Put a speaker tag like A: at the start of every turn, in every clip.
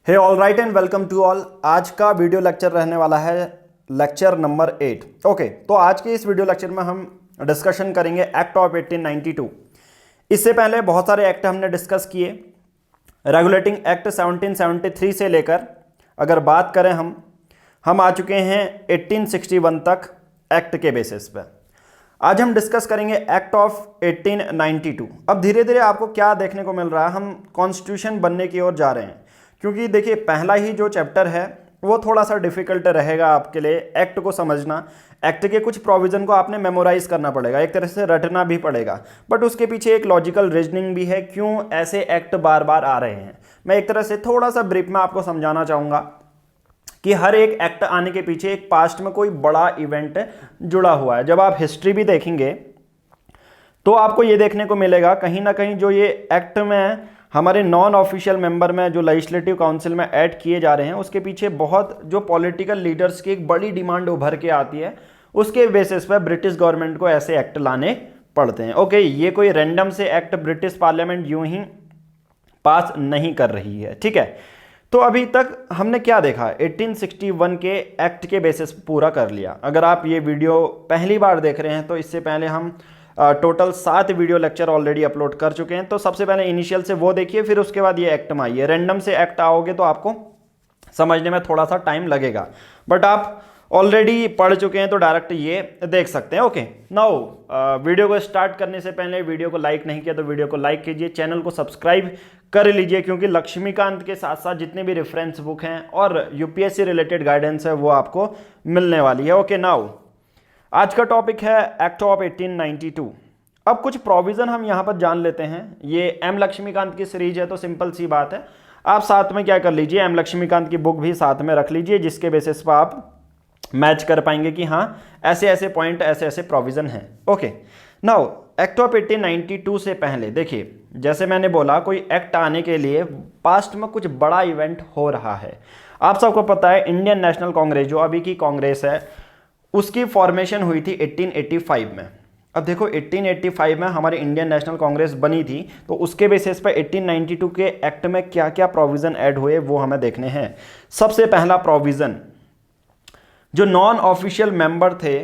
A: Hey all right and welcome to all. आज का video lecture रहने वाला है लेक्चर नंबर 8। ओके, तो आज के इस वीडियो लेक्चर में हम डिस्कशन करेंगे एक्ट ऑफ 1892। इससे पहले बहुत सारे एक्ट हमने डिस्कस किए। रेगुलेटिंग एक्ट 1773 से लेकर अगर बात करें हम आ चुके हैं 1861 तक एक्ट के बेसिस पे। आज हम डिस्कस करेंगे एक्ट ऑफ 1892। अब धीरे धीरे आपको क्या देखने को मिल रहा है, हम कॉन्स्टिट्यूशन बनने की ओर जा रहे हैं। क्योंकि देखिए पहला ही जो चैप्टर है वो थोड़ा सा डिफिकल्ट रहेगा आपके लिए एक्ट को समझना। एक्ट के कुछ प्रोविज़न को आपने मेमोराइज करना पड़ेगा, एक तरह से रटना भी पड़ेगा, बट उसके पीछे एक लॉजिकल रीजनिंग भी है क्यों ऐसे एक्ट बार बार आ रहे हैं। मैं एक तरह से थोड़ा सा ब्रीफ में आपको समझाना चाहूँगा कि हर एक एक्ट आने के पीछे एक पास्ट में कोई बड़ा इवेंट जुड़ा हुआ है। जब आप हिस्ट्री भी देखेंगे तो आपको ये देखने को मिलेगा कहीं ना कहीं जो ये एक्ट में हमारे नॉन ऑफिशियल मेंबर में जो लेजिस्लेटिव काउंसिल में ऐड किए जा रहे हैं उसके पीछे बहुत जो पॉलिटिकल लीडर्स की एक बड़ी डिमांड उभर के आती है, उसके बेसिस पर ब्रिटिश गवर्नमेंट को ऐसे एक्ट लाने पड़ते हैं। ओके, ये कोई रैंडम से एक्ट ब्रिटिश पार्लियामेंट यूं ही पास नहीं कर रही है, ठीक है। तो अभी तक हमने क्या देखा, 1861 के एक्ट के बेसिस पूरा कर लिया। अगर आप ये वीडियो पहली बार देख रहे हैं तो इससे पहले हम total 7 video lecture already upload कर चुके हैं। तो सबसे पहले इनिशियल से वो देखिए, फिर उसके बाद ये एक्ट में आइए। रैंडम से एक्ट आओगे तो आपको समझने में थोड़ा सा टाइम लगेगा, बट आप ऑलरेडी पढ़ चुके हैं तो डायरेक्ट ये देख सकते हैं। ओके, नाउ वीडियो को स्टार्ट करने से पहले वीडियो को लाइक नहीं किया तो वीडियो को लाइक कीजिए, चैनल को सब्सक्राइब कर लीजिए, क्योंकि लक्ष्मीकांत के साथ साथ जितने भी रेफरेंस बुक हैं और यूपीएससी रिलेटेड गाइडेंस है वो आपको मिलने वाली है। ओके, नाउ आज का टॉपिक है एक्ट ऑफ 1892। अब कुछ प्रोविज़न हम यहाँ पर जान लेते हैं। ये एम लक्ष्मीकांत की सीरीज है तो सिंपल सी बात है, आप साथ में क्या कर लीजिए, एम लक्ष्मीकांत की बुक भी साथ में रख लीजिए, जिसके बेसिस पर आप मैच कर पाएंगे कि हाँ ऐसे ऐसे पॉइंट ऐसे ऐसे प्रोविज़न हैं। ओके, नाउ एक्ट ऑफ 1892 से पहले देखिए, जैसे मैंने बोला कोई एक्ट आने के लिए पास्ट में कुछ बड़ा इवेंट हो रहा है। आप सबको पता है इंडियन नेशनल कांग्रेस जो अभी की कांग्रेस है उसकी फॉर्मेशन हुई थी 1885 में। अब देखो 1885 में हमारी इंडियन नेशनल कांग्रेस बनी थी, तो उसके बेसिस पर 1892 के एक्ट में क्या क्या प्रोविज़न ऐड हुए वो हमें देखने हैं। सबसे पहला प्रोविज़न, जो नॉन ऑफिशियल मेंबर थे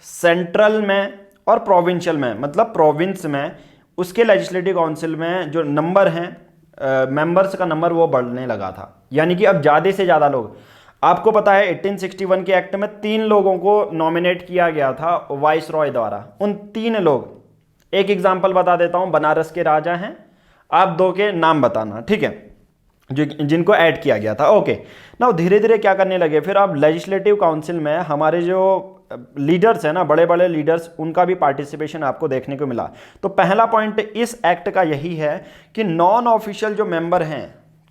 A: सेंट्रल में और प्रोविंशियल में, मतलब प्रोविंस में, उसके लेजिस्लेटिव काउंसिल में जो नंबर हैं मेंबर्स का नंबर वो बढ़ने लगा था। यानी कि अब ज़्यादा से ज़्यादा लोग, आपको पता है 1861 के एक्ट में 3 लोगों को नॉमिनेट किया गया था वाइस रॉय द्वारा। उन 3 लोग, एक एग्जांपल बता देता हूं, बनारस के राजा हैं, आप 2 के नाम बताना, ठीक है, जो जिनको ऐड किया गया था। ओके, नाउ धीरे धीरे क्या करने लगे, फिर अब लेजिस्लेटिव काउंसिल में हमारे जो लीडर्स हैं ना, बड़े बड़े लीडर्स, उनका भी पार्टिसिपेशन आपको देखने को मिला। तो पहला पॉइंट इस एक्ट का यही है कि नॉन ऑफिशियल जो मेंबर हैं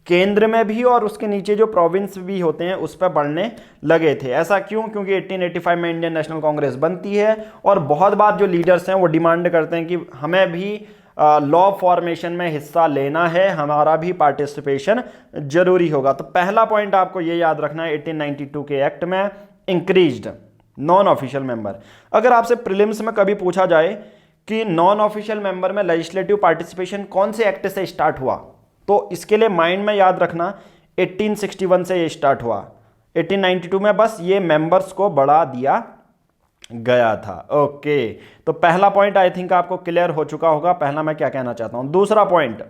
A: केंद्र में भी और उसके नीचे जो प्रोविंस भी होते हैं उस पर बढ़ने लगे थे। ऐसा क्यों? क्योंकि 1885 में इंडियन नेशनल कांग्रेस बनती है और बहुत बार जो लीडर्स हैं वो डिमांड करते हैं कि हमें भी लॉ फॉर्मेशन में हिस्सा लेना है, हमारा भी पार्टिसिपेशन जरूरी होगा। तो पहला पॉइंट आपको ये याद रखना है, 1892 के एक्ट में इंक्रीज्ड नॉन ऑफिशियल मेंबर। अगर आपसे प्रीलिम्स में कभी पूछा जाए कि नॉन ऑफिशियल मेंबर में लेजिस्लेटिव पार्टिसिपेशन कौन से एक्ट से स्टार्ट हुआ, तो इसके लिए माइंड में याद रखना 1861 से ये स्टार्ट हुआ। 1892 में बस ये मेंबर्स को बढ़ा दिया गया था। ओके, तो पहला पॉइंट आई थिंक आपको क्लियर हो चुका होगा, पहला मैं क्या कहना चाहता हूं। दूसरा पॉइंट,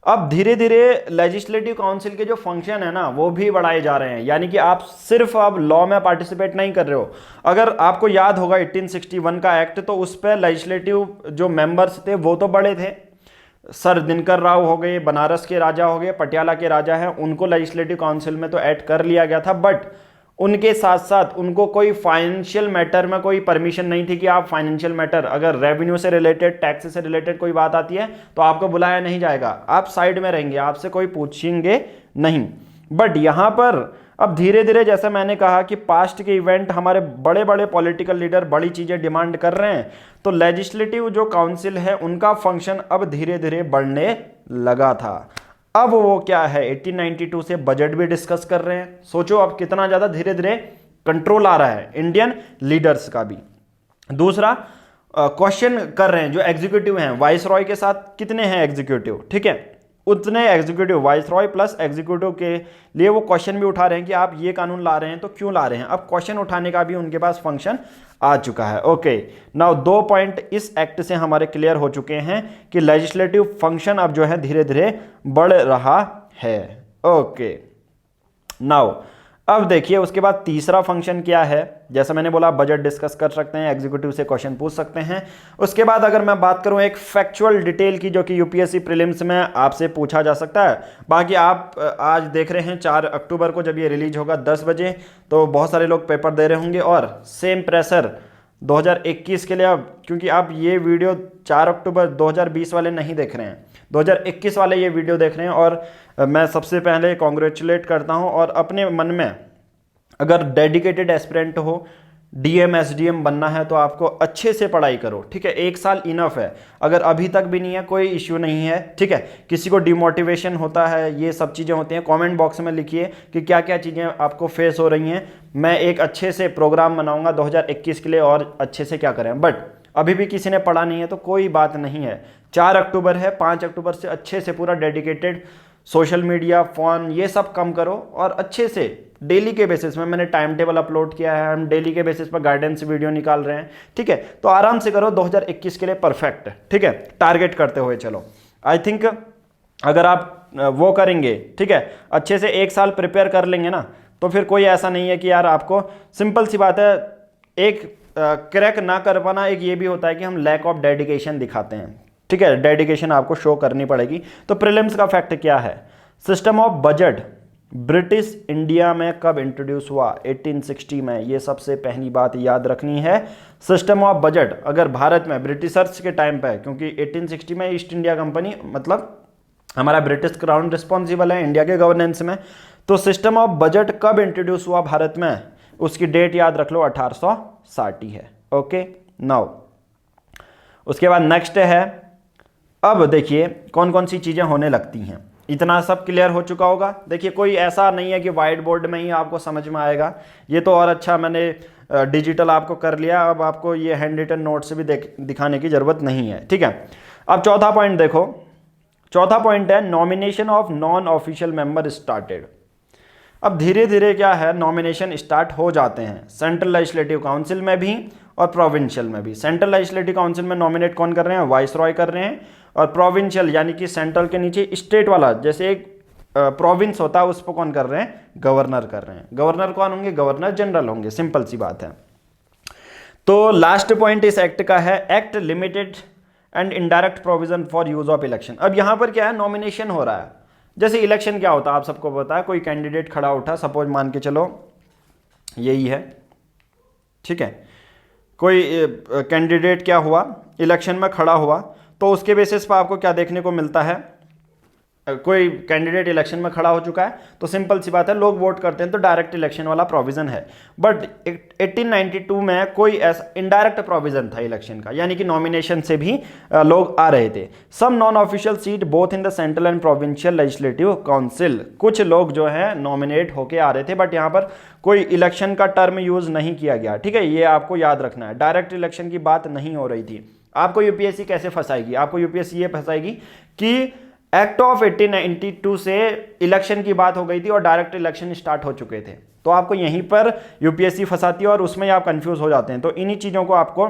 A: अब धीरे धीरे लेजिस्लेटिव काउंसिल के जो फंक्शन है ना वो भी बढ़ाए जा रहे हैं। यानी कि आप सिर्फ अब लॉ में पार्टिसिपेट नहीं कर रहे हो। अगर आपको याद होगा 1861 का एक्ट, तो उस पर लेजिस्लेटिव जो मेंबर्स थे वो तो बड़े थे, सर दिनकर राव हो गए, बनारस के राजा हो गए, पटियाला के राजा हैं, उनको लेजिस्लेटिव काउंसिल में तो ऐड कर लिया गया था, बट उनके साथ साथ उनको कोई फाइनेंशियल मैटर में कोई परमिशन नहीं थी कि आप फाइनेंशियल मैटर, अगर रेवेन्यू से रिलेटेड, टैक्स से रिलेटेड कोई बात आती है तो आपको बुलाया नहीं जाएगा, आप साइड में रहेंगे, आपसे कोई पूछेंगे नहीं। बट यहाँ पर अब धीरे धीरे, जैसा मैंने कहा कि पास्ट के इवेंट, हमारे बड़े बड़े पॉलिटिकल लीडर बड़ी चीज़ें डिमांड कर रहे हैं, तो लेजिस्लेटिव जो काउंसिल है उनका फंक्शन अब धीरे धीरे बढ़ने लगा था। अब वो क्या है, 1892 से बजट भी डिस्कस कर रहे हैं। सोचो अब कितना ज़्यादा धीरे धीरे कंट्रोल आ रहा है इंडियन लीडर्स का भी। दूसरा क्वेश्चन कर रहे हैं जो एग्जीक्यूटिव हैं, वाइस रॉय के साथ कितने हैं एग्जीक्यूटिव, ठीक है, उतने एग्जीक्यूटिव, वाइसरॉय प्लस एग्जीक्यूटिव के लिए वो क्वेश्चन भी उठा रहे हैं कि आप ये कानून ला रहे हैं तो क्यों ला रहे हैं। अब क्वेश्चन उठाने का भी उनके पास फंक्शन आ चुका है। ओके, नाउ 2 पॉइंट इस एक्ट से हमारे क्लियर हो चुके हैं कि लेजिस्लेटिव फंक्शन अब जो है धीरे धीरे बढ़ रहा है। ओके, नाउ अब देखिए उसके बाद तीसरा फंक्शन क्या है। जैसा मैंने बोला, बजट डिस्कस कर सकते हैं, एग्जीक्यूटिव से क्वेश्चन पूछ सकते हैं। उसके बाद अगर मैं बात करूं एक फैक्चुअल डिटेल की, जो कि यूपीएससी प्रीलिम्स में आपसे पूछा जा सकता है। बाकी आप आज देख रहे हैं 4 अक्टूबर को जब ये रिलीज होगा 10 बजे, तो बहुत सारे लोग पेपर दे रहे होंगे। और सेम प्रेशर 2021 के लिए, अब क्योंकि आप ये वीडियो 4 अक्टूबर 2020 वाले नहीं देख रहे हैं, 2021 वाले ये वीडियो देख रहे हैं। और मैं सबसे पहले कॉन्ग्रेचुलेट करता हूं। और अपने मन में अगर डेडिकेटेड एस्पिरेंट हो, डीएम एसडीएम बनना है, तो आपको अच्छे से पढ़ाई करो, ठीक है। 1 साल इनफ है। अगर अभी तक भी नहीं है, कोई इश्यू नहीं है, ठीक है। किसी को डिमोटिवेशन होता है, ये सब चीज़ें होती हैं, कमेंट बॉक्स में लिखिए कि क्या क्या चीज़ें आपको फेस हो रही हैं। मैं एक अच्छे से प्रोग्राम बनाऊंगा 2021 के लिए और अच्छे से क्या करें। बट अभी भी किसी ने पढ़ा नहीं है तो कोई बात नहीं है, 4 अक्टूबर है, 5 अक्टूबर से अच्छे से पूरा डेडिकेटेड सोशल मीडिया, फ़ोन, ये सब कम करो और अच्छे से डेली के बेसिस में, मैंने टाइम टेबल अपलोड किया है, हम डेली के बेसिस पर गाइडेंस वीडियो निकाल रहे हैं, ठीक है। तो आराम से करो, 2021 के लिए परफेक्ट, ठीक है, टारगेट करते हुए चलो। आई थिंक अगर आप वो करेंगे, ठीक है, अच्छे से 1 साल प्रिपेयर कर लेंगे ना, तो फिर कोई ऐसा नहीं है कि यार आपको, सिंपल सी बात है, एक क्रैक ना कर पाना एक ये भी होता है कि हम लैक ऑफ डेडिकेशन दिखाते हैं, ठीक है। डेडिकेशन आपको शो करनी पड़ेगी। तो प्रीलिम्स का फैक्ट क्या है? System of budget British India में कब इंट्रोड्यूस हुआ? 1860 में। ये सबसे पहली बात याद रखनी है। सिस्टम ऑफ बजट अगर भारत में ब्रिटिशर्स के टाइम पे, क्योंकि 1860 में ईस्ट इंडिया कंपनी, मतलब हमारा ब्रिटिश क्राउन रिस्पॉन्सिबल है इंडिया के गवर्नेंस में। तो सिस्टम ऑफ बजट कब इंट्रोड्यूस हुआ भारत में, उसकी डेट याद रख लो, 1860 ही है। ओके, नाउ उसके बाद नेक्स्ट है, अब देखिए कौन कौन सी चीज़ें होने लगती हैं। इतना सब क्लियर हो चुका होगा। देखिए कोई ऐसा नहीं है कि वाइट बोर्ड में ही आपको समझ में आएगा, ये तो और अच्छा मैंने डिजिटल आपको कर लिया। अब आपको ये हैंड रिटन नोट से भी दिखाने की ज़रूरत नहीं है, ठीक है। अब चौथा पॉइंट देखो, चौथा पॉइंट है nomination of non official member started. अब धीरे धीरे क्या है, नॉमिनेशन स्टार्ट हो जाते हैं सेंट्रल लेजिस्लेटिव काउंसिल में भी और प्रोविंशियल में भी। सेंट्रल लेजिस्लेटिव काउंसिल में नॉमिनेट कौन कर रहे हैं? वाइसरॉय कर रहे हैं। और प्रोविंशियल यानी कि सेंट्रल के नीचे स्टेट वाला, जैसे एक प्रोविंस होता है, उस पर कौन कर रहे हैं? गवर्नर कर रहे हैं। गवर्नर कौन होंगे? गवर्नर जनरल होंगे, सिंपल सी बात है। तो लास्ट पॉइंट इस एक्ट का है, act limited and indirect provision for use of election. अब यहां पर क्या है, नॉमिनेशन हो रहा है। जैसे इलेक्शन क्या होता है आप सबको पता है, कोई कैंडिडेट खड़ा उठा, सपोज मान के चलो यही है, ठीक है, कोई कैंडिडेट क्या हुआ, इलेक्शन में खड़ा हुआ, तो उसके बेसिस पर आपको क्या देखने को मिलता है, कोई कैंडिडेट इलेक्शन में खड़ा हो चुका है तो सिंपल सी बात है लोग वोट करते हैं, तो डायरेक्ट इलेक्शन वाला प्रोविजन है। बट 1892 में कोई ऐसा इनडायरेक्ट प्रोविजन था इलेक्शन का, यानी कि नॉमिनेशन से भी लोग आ रहे थे। Some non official seat both in the central and provincial legislative council, कुछ लोग जो है नॉमिनेट होके आ रहे थे, बट यहाँ पर कोई इलेक्शन का टर्म यूज नहीं किया गया, ठीक है, ये आपको याद रखना है। डायरेक्ट इलेक्शन की बात नहीं हो रही थी। आपको यूपीएससी कैसे फंसाएगी? आपको यूपीएससी ये फंसाएगी कि एक्ट ऑफ 1892 से इलेक्शन की बात हो गई थी और डायरेक्ट इलेक्शन स्टार्ट हो चुके थे, तो आपको यहीं पर यूपीएससी फंसाती है और उसमें आप कंफ्यूज हो जाते हैं। तो इन्हीं चीज़ों को आपको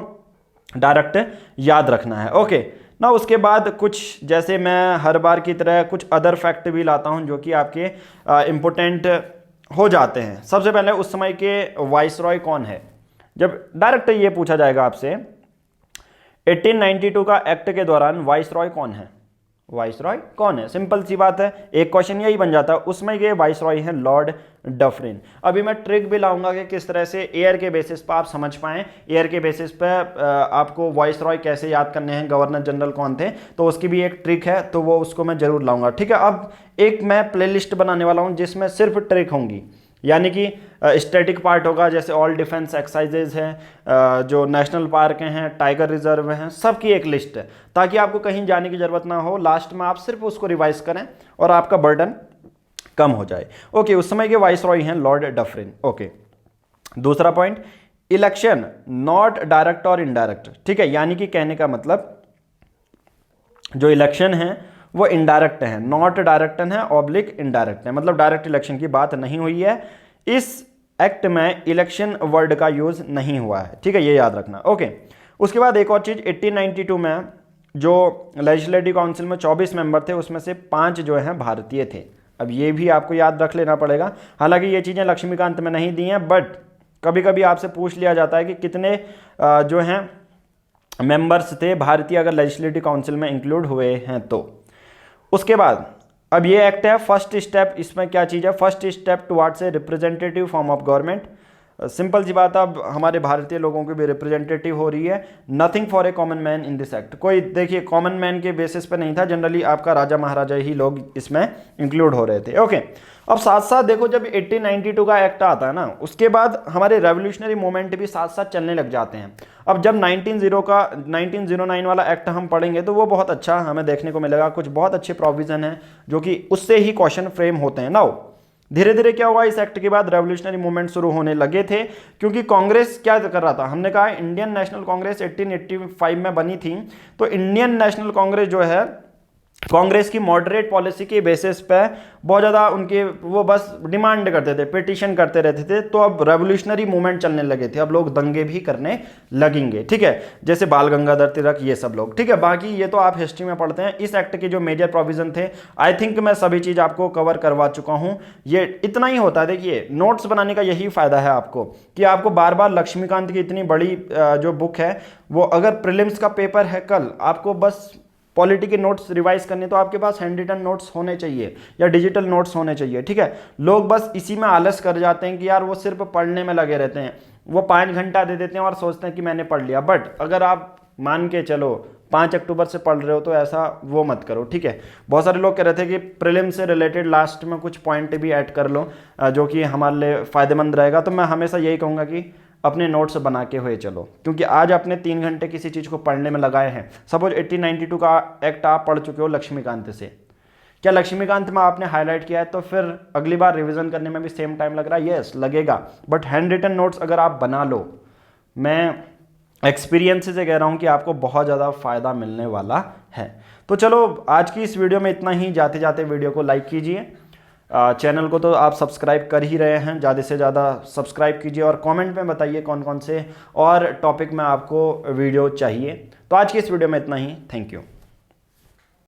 A: डायरेक्ट याद रखना है। ओके ना, उसके बाद कुछ, जैसे मैं हर बार की तरह कुछ अदर फैक्ट भी लाता हूं जो कि आपके इंपॉर्टेंट हो जाते हैं। सबसे पहले उस समय के वाइसरॉय कौन है, जब डायरेक्ट ये पूछा जाएगा आपसे 1892 का एक्ट के दौरान वाइसरॉय कौन है? वाइसरॉय कौन है? सिंपल सी बात है, एक क्वेश्चन यही बन जाता है। उसमें ये वाइसरॉय है लॉर्ड डफरिन। अभी मैं ट्रिक भी लाऊंगा कि किस तरह से एयर के बेसिस पर आप समझ पाएं, एयर के बेसिस पर आपको वाइसरॉय कैसे याद करने हैं, गवर्नर जनरल कौन थे, तो उसकी भी एक ट्रिक है, तो वो उसको मैं जरूर लाऊंगा, ठीक है। अब एक मैं प्लेलिस्ट बनाने वाला हूं जिसमें सिर्फ ट्रिक होंगी, यानी कि स्टैटिक पार्ट होगा, जैसे ऑल डिफेंस एक्सरसाइजेज हैं, जो नेशनल पार्क हैं, टाइगर रिजर्व हैं, सबकी एक लिस्ट है, ताकि आपको कहीं जाने की जरूरत ना हो। लास्ट में आप सिर्फ उसको रिवाइज करें और आपका बर्डन कम हो जाए। ओके, उस समय के वाइसरॉय हैं लॉर्ड डफरिन। ओके, दूसरा पॉइंट, इलेक्शन नॉट डायरेक्ट और इनडायरेक्ट, ठीक है, यानी कि कहने का मतलब जो इलेक्शन है वो इनडायरेक्ट हैं, नॉट डायरेक्ट है ऑब्लिक इनडायरेक्ट है, मतलब डायरेक्ट इलेक्शन की बात नहीं हुई है। इस एक्ट में इलेक्शन वर्ड का यूज नहीं हुआ है, ठीक है, ये याद रखना। ओके, उसके बाद एक और चीज, 1892 में जो लेजिस्लेटिव काउंसिल में 24 मेंबर थे उसमें से 5 जो हैं भारतीय थे। अब ये भी आपको याद रख लेना पड़ेगा, हालांकि ये चीज़ें लक्ष्मीकांत में नहीं दी हैं, बट कभी कभी आपसे पूछ लिया जाता है कि कितने जो हैं मेंबर्स थे भारतीय अगर लेजिस्लेटिव काउंसिल में इंक्लूड हुए हैं तो। उसके बाद अब ये एक्ट है, फर्स्ट स्टेप, इसमें क्या चीज़ है, first step towards a representative form of government. Simple सी बात है, अब हमारे भारतीय लोगों की भी रिप्रेजेंटेटिव हो रही है। Nothing for a common man in this act, कोई देखिए कॉमन मैन के बेसिस पे नहीं था, जनरली आपका राजा महाराजा ही लोग इसमें इंक्लूड हो रहे थे। ओके, अब साथ साथ देखो जब 1892 का एक्ट आता है ना, उसके बाद हमारे रेवोल्यूशनरी मूवमेंट भी साथ साथ चलने लग जाते हैं। अब जब 1909 वाला एक्ट हम पढ़ेंगे तो वो बहुत अच्छा हमें देखने को मिलेगा, कुछ बहुत अच्छे प्रोविजन हैं जो कि उससे ही क्वेश्चन फ्रेम होते हैं। नाउ धीरे धीरे क्या हुआ, इस एक्ट के बाद रेवोल्यूशनरी मूवमेंट शुरू होने लगे थे, क्योंकि कांग्रेस क्या कर रहा था, हमने कहा इंडियन नेशनल कांग्रेस 1885 में बनी थी, तो इंडियन नेशनल कांग्रेस जो है कांग्रेस की मॉडरेट पॉलिसी के बेसिस पे बहुत ज़्यादा उनके वो बस डिमांड करते थे, पिटीशन करते रहते थे, तो अब रेवोल्यूशनरी मूवमेंट चलने लगे थे, अब लोग दंगे भी करने लगेंगे, ठीक है, जैसे बाल गंगाधर तिलक ये सब लोग, ठीक है। बाकी ये तो आप हिस्ट्री में पढ़ते हैं। इस एक्ट के जो मेजर प्रोविजन थे, आई थिंक मैं सभी चीज़ आपको कवर करवा चुका हूँ। ये इतना ही होता है, देखिए नोट्स बनाने का यही फायदा है आपको कि आपको बार बार लक्ष्मीकांत की इतनी बड़ी जो बुक है वो, अगर प्रीलिम्स का पेपर है कल, आपको बस पॉलिटी के नोट्स रिवाइज करने, तो आपके पास हैंड रिटन नोट्स होने चाहिए या डिजिटल नोट्स होने चाहिए, ठीक है। लोग बस इसी में आलस कर जाते हैं कि यार वो सिर्फ पढ़ने में लगे रहते हैं, वो 5 घंटा दे देते हैं और सोचते हैं कि मैंने पढ़ लिया। बट अगर आप मान के चलो 5 अक्टूबर से पढ़ रहे हो तो ऐसा वो मत करो, ठीक है। बहुत सारे लोग कह रहे थे कि प्रीलिम से रिलेटेड लास्ट में कुछ पॉइंट भी ऐड कर लो जो कि हमारे लिए फ़ायदेमंद रहेगा, तो मैं हमेशा यही कहूँगा कि अपने नोट्स बना के हुए चलो, क्योंकि आज आपने 3 घंटे किसी चीज़ को पढ़ने में लगाए हैं। सपोज 1892 का एक्ट आप पढ़ चुके हो लक्ष्मीकांत से, क्या लक्ष्मीकांत में आपने हाईलाइट किया है तो फिर अगली बार रिवीजन करने में भी सेम टाइम लग रहा है? यस लगेगा, बट हैंड रिटन नोट्स अगर आप बना लो, मैं एक्सपीरियंस से कह रहा हूँ कि आपको बहुत ज़्यादा फ़ायदा मिलने वाला है। तो चलो आज की इस वीडियो में इतना ही। जाते जाते वीडियो को लाइक कीजिए, चैनल को तो आप सब्सक्राइब कर ही रहे हैं, ज़्यादा से ज़्यादा सब्सक्राइब कीजिए और कमेंट में बताइए कौन कौन से और टॉपिक में आपको वीडियो चाहिए। तो आज की इस वीडियो में इतना ही, थैंक यू।